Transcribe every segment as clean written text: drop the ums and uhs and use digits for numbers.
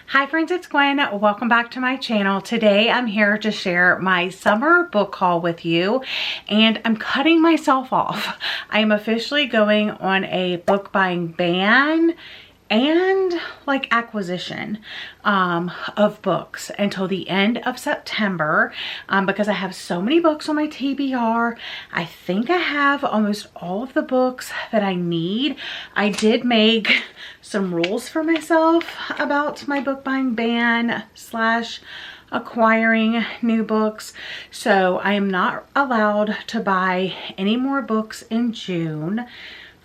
Hi friends, it's Gwen. Welcome back to my channel. Today I'm here to share my summer book haul with you, and I'm cutting myself off. I am officially going on a book buying ban and like acquisition of books until the end of September because I have so many books on my TBR. I think I have almost all of the books that I need. I did make some rules for myself about my book buying ban slash acquiring new books. So I am not allowed to buy any more books in June.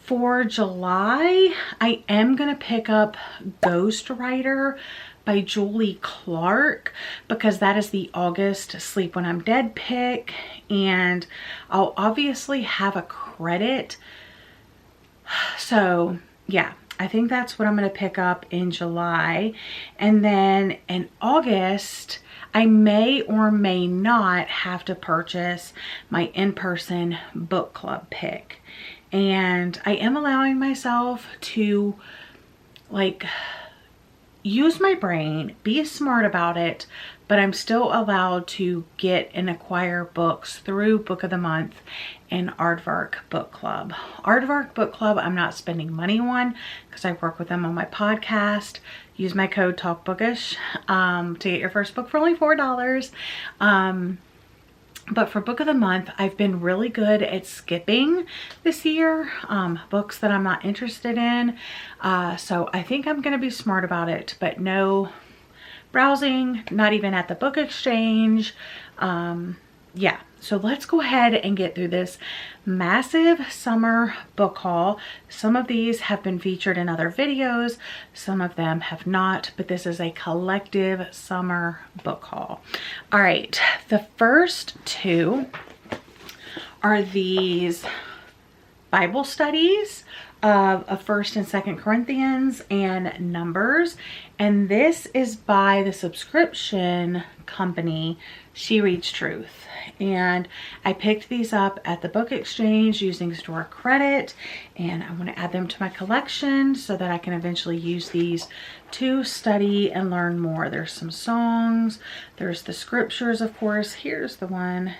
For July, I am going to pick up Ghostwriter by Julie Clark because that is the August Sleep When I'm Dead pick, and I'll obviously have a credit. So yeah, I think that's what I'm going to pick up in July. And then in August, I may or may not have to purchase my in-person book club pick. And I am allowing myself to like use my brain, be smart about it, but I'm still allowed to get and acquire books through Book of the Month and Aardvark Book Club. Aardvark Book Club I'm not spending money on because I work with them on my podcast. Use my code TALKBOOKISH to get your first book for only $4. But for Book of the Month, I've been really good at skipping this year, books that I'm not interested in. So I think I'm going to be smart about it, but no browsing, not even at the book exchange. Yeah, so let's go ahead and get through this massive summer book haul. Some of these have been featured in other videos, some of them have not, but this is a collective summer book haul. All right, the first two are these Bible studies of 1st and 2nd Corinthians and Numbers, and this is by the subscription company She Reads Truth, and I picked these up at the book exchange using store credit, and I want to add them to my collection so that I can eventually use these to study and learn more. There's some songs, there's the scriptures, of course. Here's the one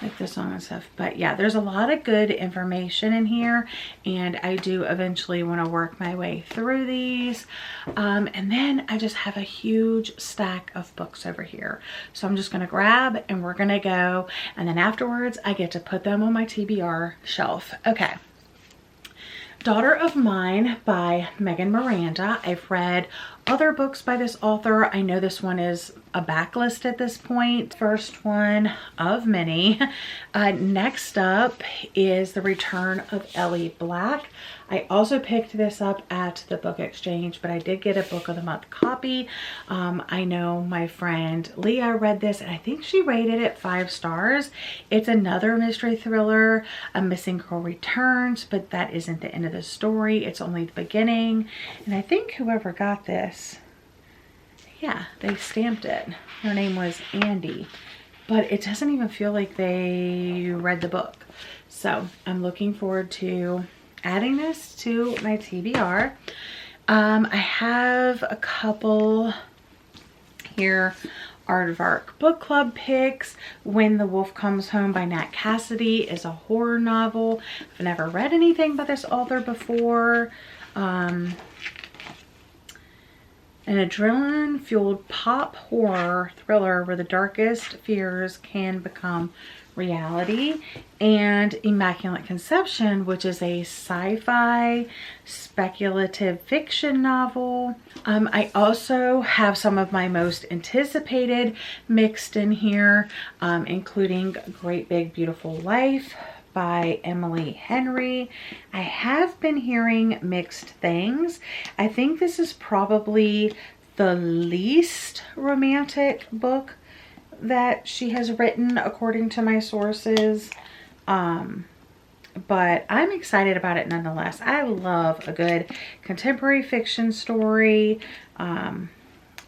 with the song and stuff, but yeah, there's a lot of good information in here, and I do eventually want to work my way through these. And then I just have a huge stack of books over here, so I'm just going to grab and we're going to go, and then afterwards I get to put them on my TBR shelf. Okay, Daughter of Mine by Megan Miranda. I've read other books by this author. I know this one is a backlist at this point. First one of many. Next up is The Return of Ellie Black. I also picked this up at the book exchange, but I did get a Book of the Month copy. I know my friend Leah read this, and I think she rated it 5 stars. It's another mystery thriller. A missing girl returns, but that isn't the end of the story. It's only the beginning. And I think whoever got this, yeah, they stamped it. Her name was Andy, but it doesn't even feel like they read the book. So I'm looking forward to adding this to my TBR. I have a couple here. Aardvark Book Club picks. When the Wolf Comes Home by Nat Cassidy is a horror novel. I've never read anything by this author before. An adrenaline-fueled pop horror thriller where the darkest fears can become reality. And Immaculate Conception, which is a sci-fi speculative fiction novel. I also have some of my most anticipated mixed in here, including Great Big Beautiful Life by Emily Henry. I have been hearing mixed things. I think this is probably the least romantic book that she has written according to my sources, but I'm excited about it nonetheless. I love a good contemporary fiction story. I'll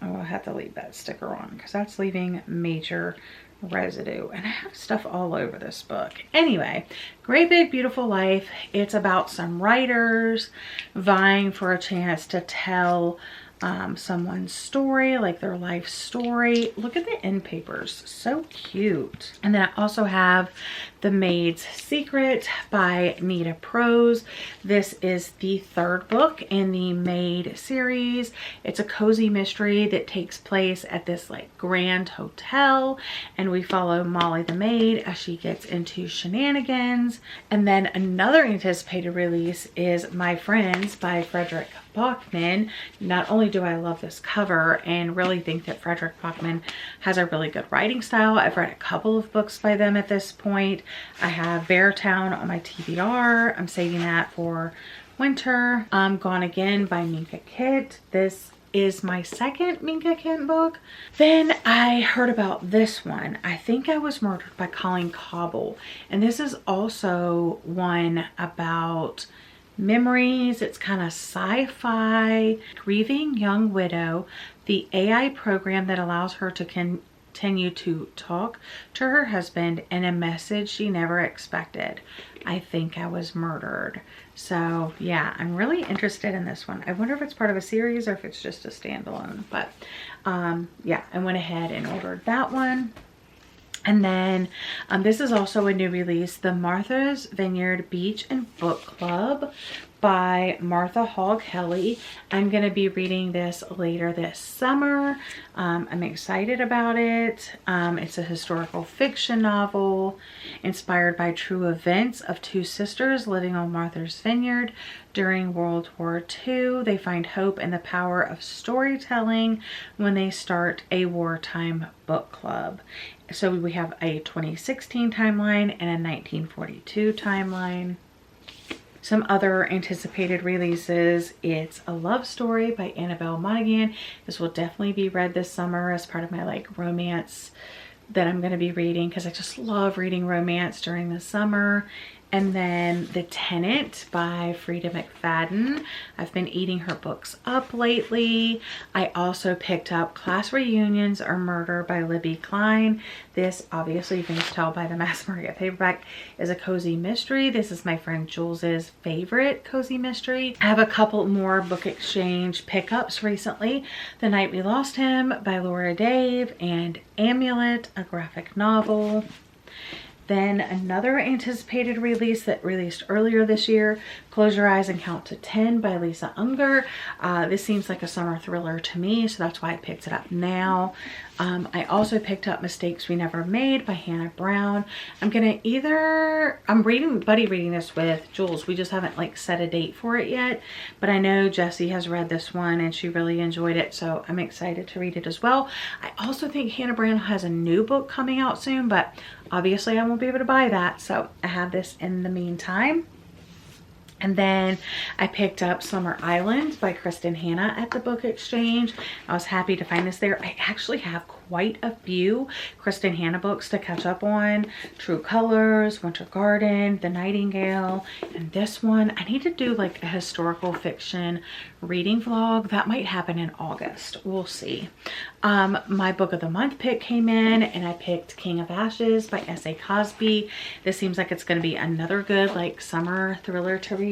have to leave that sticker on because that's leaving major residue, and I have stuff all over this book. Anyway, Great Big Beautiful Life. It's about some writers vying for a chance to tell someone's story, like their life story. Look at the end papers, so cute. And then I also have The Maid's Secret by Nita Prose. This is the third book in the Maid series. It's a cozy mystery that takes place at this like grand hotel, and we follow Molly the maid as she gets into shenanigans. And then another anticipated release is My Friends by 𝒂𝒏𝒏𝒅. Not only do I love this cover and really think that 𝒂𝒏𝒏𝒅 has a really good writing style. I've read a couple of books by them at this point. I have Beartown on my TBR. I'm saving that for winter. Gone Again by Minka Kent. This is my second Minka Kent book. Then I heard about this one. I Think I Was Murdered by Colleen Cobble. And this is also one about memories. It's kind of sci-fi. Grieving young widow, the AI program that allows her to continue to talk to her husband, and a message she never expected. I Think I Was Murdered. So yeah, I'm really interested in this one. I wonder if it's part of a series or if it's just a standalone, but yeah, I went ahead and ordered that one. And then this is also a new release, The Martha's Vineyard Beach and Book Club by Martha Hall Kelly. I'm going to be reading this later this summer. I'm excited about it. It's a historical fiction novel inspired by true events of two sisters living on Martha's Vineyard during World War II. They find hope in the power of storytelling when they start a wartime book club. So we have a 2016 timeline and a 1942 timeline. Some other anticipated releases. It's A Love Story by Annabelle Monaghan. This will definitely be read this summer as part of my like romance that I'm going to be reading, because I just love reading romance during the summer. And then The Tenant by Freida McFadden. I've been eating her books up lately. I also picked up Class Reunions or Murder by Libby Klein. This, obviously you can tell by the mass market paperback, is a cozy mystery. This is my friend Jules's favorite cozy mystery. I have a couple more book exchange pickups recently. The Night We Lost Him by Laura Dave and Amulet, a graphic novel. Then another anticipated release that released earlier this year, Close Your Eyes and Count to 10 by Lisa Unger. This seems like a summer thriller to me, so that's why I picked it up now. I also picked up Mistakes We Never Made by Hannah Brown. I'm buddy reading this with Jules. We just haven't like set a date for it yet, but I know Jessie has read this one and she really enjoyed it, so I'm excited to read it as well. I also think Hannah Brown has a new book coming out soon, but obviously I won't be able to buy that, so I have this in the meantime. And then I picked up Summer Island by Kristen Hanna at the book exchange. I was happy to find this there. I actually have quite a few Kristen Hanna books to catch up on. True Colors, Winter Garden, The Nightingale, and this one. I need to do like a historical fiction reading vlog. That might happen in August. We'll see. My book of the month pick came in, and I picked King of Ashes by S.A. Cosby. This seems like it's going to be another good like summer thriller to read.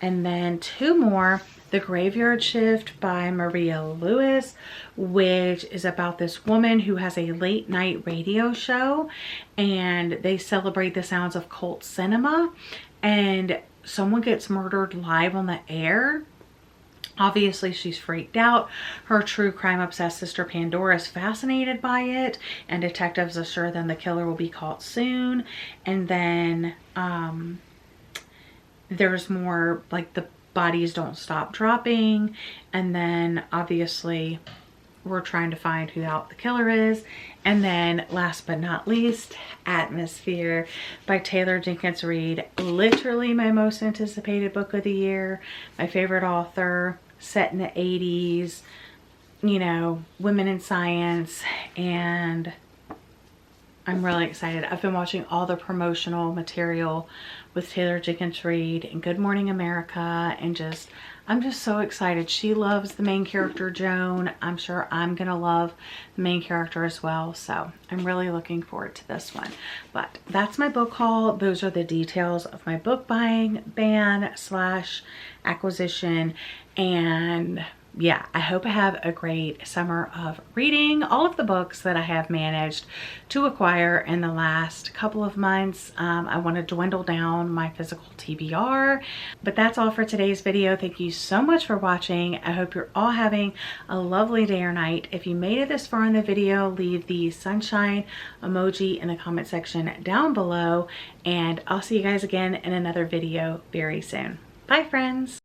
And then two more. The Graveyard Shift by Maria Lewis, which is about this woman who has a late night radio show, and they celebrate the sounds of cult cinema, and someone gets murdered live on the air. Obviously she's freaked out. Her true crime obsessed sister Pandora is fascinated by it, and detectives assure them the killer will be caught soon. And then there's more, like the bodies don't stop dropping, and then obviously we're trying to find who the killer is. And then last but not least, Atmosphere by Taylor Jenkins Reid. Literally my most anticipated book of the year. My favorite author, set in the 80s, you know, women in science, and I'm really excited. I've been watching all the promotional material with Taylor Jenkins Reid and Good Morning America, and I'm just so excited. She loves the main character, Joan. I'm sure I'm gonna love the main character as well. So I'm really looking forward to this one. But that's my book haul. Those are the details of my book buying ban / acquisition. And yeah, I hope I have a great summer of reading. All of the books that I have managed to acquire in the last couple of months, I want to dwindle down my physical TBR. But that's all for today's video. Thank you so much for watching. I hope you're all having a lovely day or night. If you made it this far in the video, leave the sunshine emoji in the comment section down below. And I'll see you guys again in another video very soon. Bye, friends.